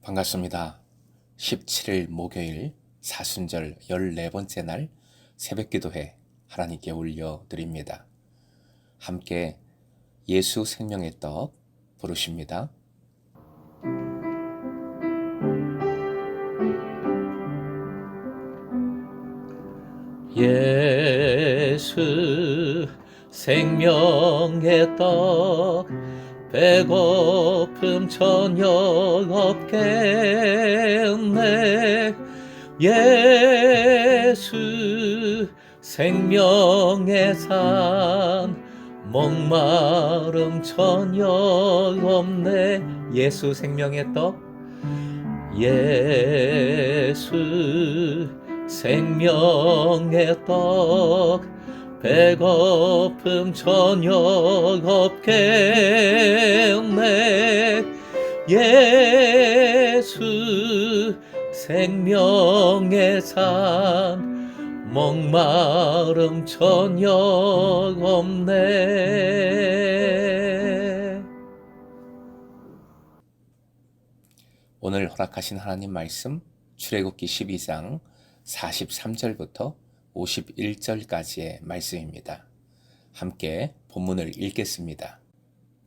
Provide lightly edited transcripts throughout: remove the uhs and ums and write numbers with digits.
반갑습니다. 17일 목요일 사순절 14번째 날 새벽기도회 하나님께 올려드립니다. 함께 예수 생명의 떡 부르십니다. 예수 생명의 떡 배고픔 전혀 없겠네. 예수 생명의 산 목마름 전혀 없네. 예수 생명의 떡, 예수 생명의 떡 배고픔 전혀 없겠네. 예수 생명의 산 목마름 전혀 없네. 오늘 허락하신 하나님 말씀 출애굽기 12장 43절부터 51절까지의 말씀입니다. 함께 본문을 읽겠습니다.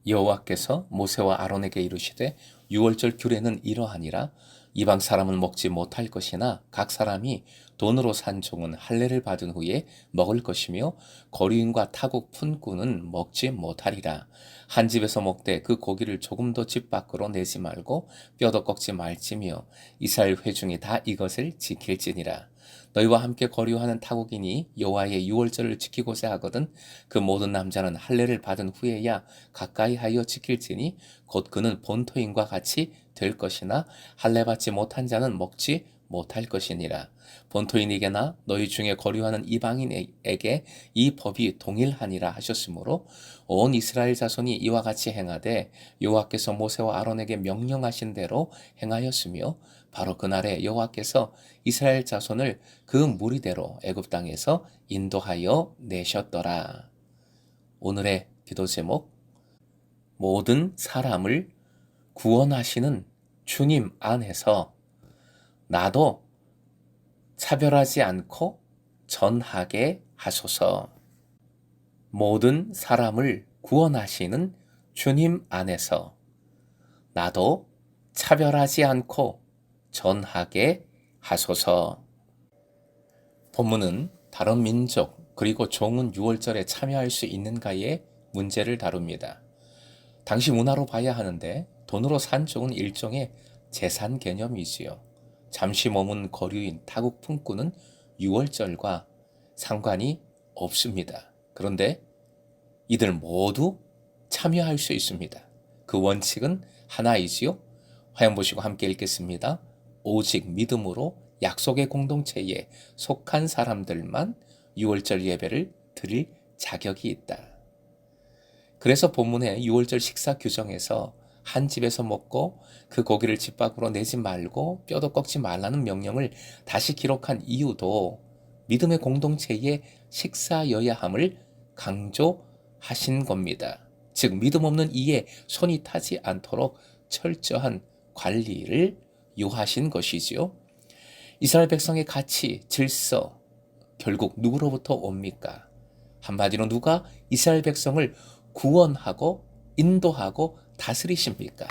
여호와께서 모세와 아론에게 이르시되 유월절 규례는 이러하니라. 이방 사람은 먹지 못할 것이나 각 사람이 돈으로 산 종은 할례를 받은 후에 먹을 것이며 거류인과 타국 푼꾼은 먹지 못하리라. 한 집에서 먹되 그 고기를 조금도 집 밖으로 내지 말고 뼈도 꺾지 말지며 이스라엘 회중이 다 이것을 지킬지니라. 너희와 함께 거류하는 타국인이 여호와의 유월절을 지키고자 하거든 그 모든 남자는 할례를 받은 후에야 가까이 하여 지킬지니 곧 그는 본토인과 같이 될 것이나 할례 받지 못한 자는 먹지 못할 것이니라. 본토인에게나 너희 중에 거류하는 이방인에게 이 법이 동일하니라 하셨으므로 온 이스라엘 자손이 이와 같이 행하되 여호와께서 모세와 아론에게 명령하신 대로 행하였으며 바로 그날에 여호와께서 이스라엘 자손을 그 무리대로 애굽 땅에서 인도하여 내셨더라. 오늘의 기도 제목, 모든 사람을 구원하시는 주님 안에서 나도 차별하지 않고 전하게 하소서. 모든 사람을 구원하시는 주님 안에서 나도 차별하지 않고 전하게 하소서. 본문은 다른 민족 그리고 종은 유월절에 참여할 수 있는가의 문제를 다룹니다. 당시 문화로 봐야 하는데 돈으로 산 종은 일종의 재산 개념이지요. 잠시 머문 거류인 타국 품꾼은 유월절과 상관이 없습니다. 그런데 이들 모두 참여할 수 있습니다. 그 원칙은 하나이지요. 화형 보시고 함께 읽겠습니다. 오직 믿음으로 약속의 공동체에 속한 사람들만 유월절 예배를 드릴 자격이 있다. 그래서 본문의 유월절 식사 규정에서 한 집에서 먹고 그 고기를 집 밖으로 내지 말고 뼈도 꺾지 말라는 명령을 다시 기록한 이유도 믿음의 공동체의 식사여야 함을 강조하신 겁니다. 즉 믿음 없는 이에 손이 타지 않도록 철저한 관리를 요하신 것이지요. 이스라엘 백성의 가치, 질서 결국 누구로부터 옵니까? 한마디로 누가 이스라엘 백성을 구원하고 인도하고 다스리십니까?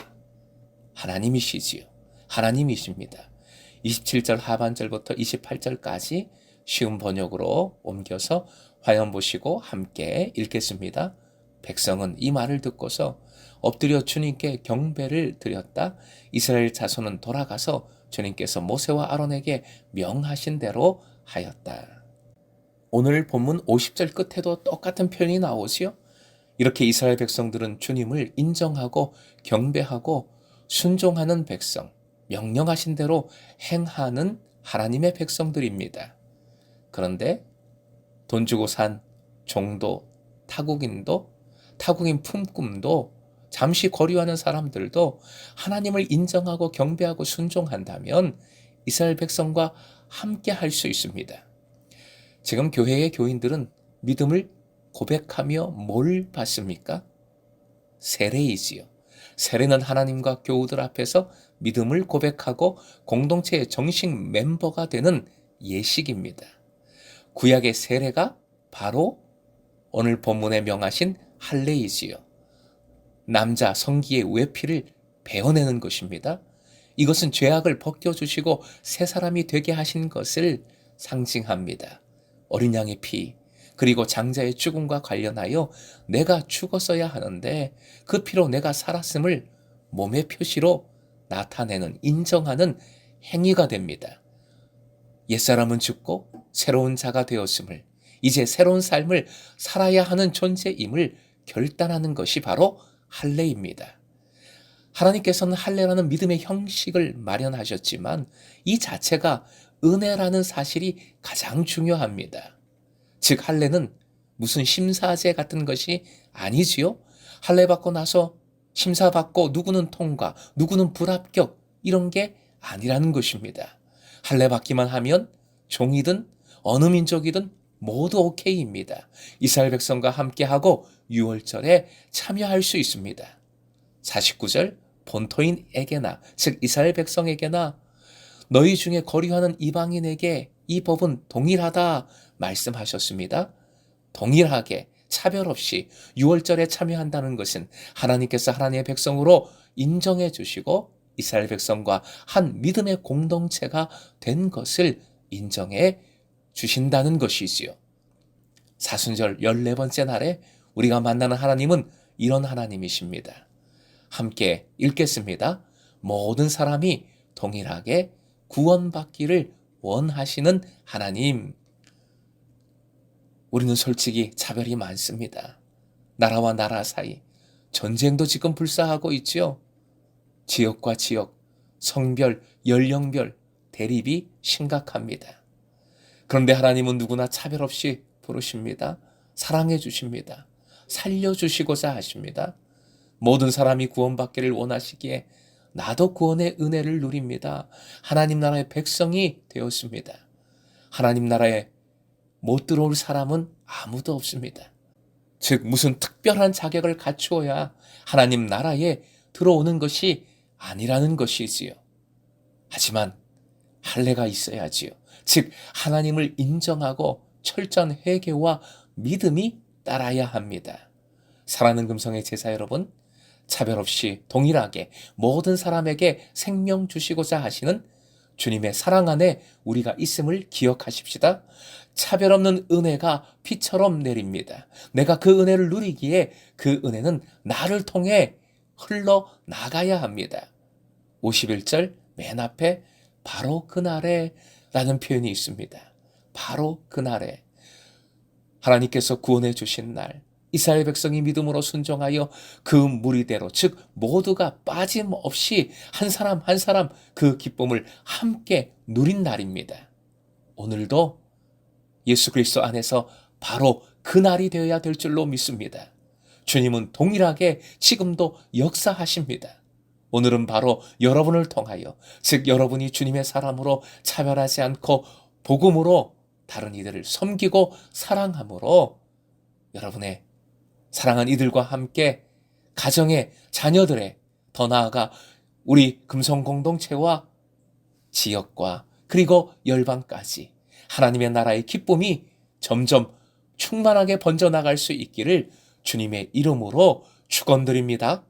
하나님이시지요. 하나님이십니다. 27절 하반절부터 28절까지 쉬운 번역으로 옮겨서 화형 보시고 함께 읽겠습니다. 백성은 이 말을 듣고서 엎드려 주님께 경배를 드렸다. 이스라엘 자손은 돌아가서 주님께서 모세와 아론에게 명하신 대로 하였다. 오늘 본문 50절 끝에도 똑같은 표현이 나오지요. 이렇게 이스라엘 백성들은 주님을 인정하고 경배하고 순종하는 백성, 명령하신 대로 행하는 하나님의 백성들입니다. 그런데 돈 주고 산 종도, 타국인 품꾼도 잠시 거류하는 사람들도 하나님을 인정하고 경배하고 순종한다면 이스라엘 백성과 함께 할 수 있습니다. 지금 교회의 교인들은 믿음을 고백하며 뭘 받습니까? 세례이지요. 세례는 하나님과 교우들 앞에서 믿음을 고백하고 공동체의 정식 멤버가 되는 예식입니다. 구약의 세례가 바로 오늘 본문에 명하신 할례이지요. 남자 성기의 외피를 베어내는 것입니다. 이것은 죄악을 벗겨주시고 새 사람이 되게 하신 것을 상징합니다. 어린 양의 피, 그리고 장자의 죽음과 관련하여 내가 죽었어야 하는데 그 피로 내가 살았음을 몸의 표시로 나타내는, 인정하는 행위가 됩니다. 옛사람은 죽고 새로운 자가 되었음을, 이제 새로운 삶을 살아야 하는 존재임을 결단하는 것이 바로 할례입니다. 하나님께서는 할례라는 믿음의 형식을 마련하셨지만 이 자체가 은혜라는 사실이 가장 중요합니다. 즉 할례는 무슨 심사제 같은 것이 아니지요. 할례 받고 나서 심사받고 누구는 통과, 누구는 불합격, 이런 게 아니라는 것입니다. 할례 받기만 하면 종이든 어느 민족이든 모두 오케이입니다. 이스라엘 백성과 함께하고 유월절에 참여할 수 있습니다. 49절, 본토인에게나, 즉 이스라엘 백성에게나 너희 중에 거류하는 이방인에게 이 법은 동일하다 말씀하셨습니다. 동일하게 차별 없이 유월절에 참여한다는 것은 하나님께서 하나님의 백성으로 인정해 주시고 이스라엘 백성과 한 믿음의 공동체가 된 것을 인정해 주신다는 것이지요. 사순절 14번째 날에 우리가 만나는 하나님은 이런 하나님이십니다. 함께 읽겠습니다. 모든 사람이 동일하게 구원받기를 원하시는 하나님. 우리는 솔직히 차별이 많습니다. 나라와 나라 사이, 전쟁도 지금 불사하고 있지요. 지역과 지역, 성별, 연령별 대립이 심각합니다. 그런데 하나님은 누구나 차별 없이 부르십니다. 사랑해 주십니다. 살려주시고자 하십니다. 모든 사람이 구원받기를 원하시기에 나도 구원의 은혜를 누립니다. 하나님 나라의 백성이 되었습니다. 하나님 나라에 못 들어올 사람은 아무도 없습니다. 즉 무슨 특별한 자격을 갖추어야 하나님 나라에 들어오는 것이 아니라는 것이지요. 하지만 할례가 있어야지요. 즉 하나님을 인정하고 철저한 회개와 믿음이 따라야 합니다. 사랑하는 금성의 제자 여러분, 차별 없이 동일하게 모든 사람에게 생명 주시고자 하시는 주님의 사랑 안에 우리가 있음을 기억하십시다. 차별 없는 은혜가 비처럼 내립니다. 내가 그 은혜를 누리기에 그 은혜는 나를 통해 흘러나가야 합니다. 51절 맨 앞에 바로 그날에 라는 표현이 있습니다. 바로 그날에 하나님께서 구원해 주신 날, 이스라엘 백성이 믿음으로 순종하여 그 무리대로, 즉 모두가 빠짐없이 한 사람 한 사람 그 기쁨을 함께 누린 날입니다. 오늘도 예수 그리스도 안에서 바로 그 날이 되어야 될 줄로 믿습니다. 주님은 동일하게 지금도 역사하십니다. 오늘은 바로 여러분을 통하여, 즉 여러분이 주님의 사람으로 차별하지 않고 복음으로 다른 이들을 섬기고 사랑함으로 여러분의 사랑한 이들과 함께 가정의 자녀들의, 더 나아가 우리 금성 공동체와 지역과 그리고 열방까지 하나님의 나라의 기쁨이 점점 충만하게 번져나갈 수 있기를 주님의 이름으로 축원드립니다.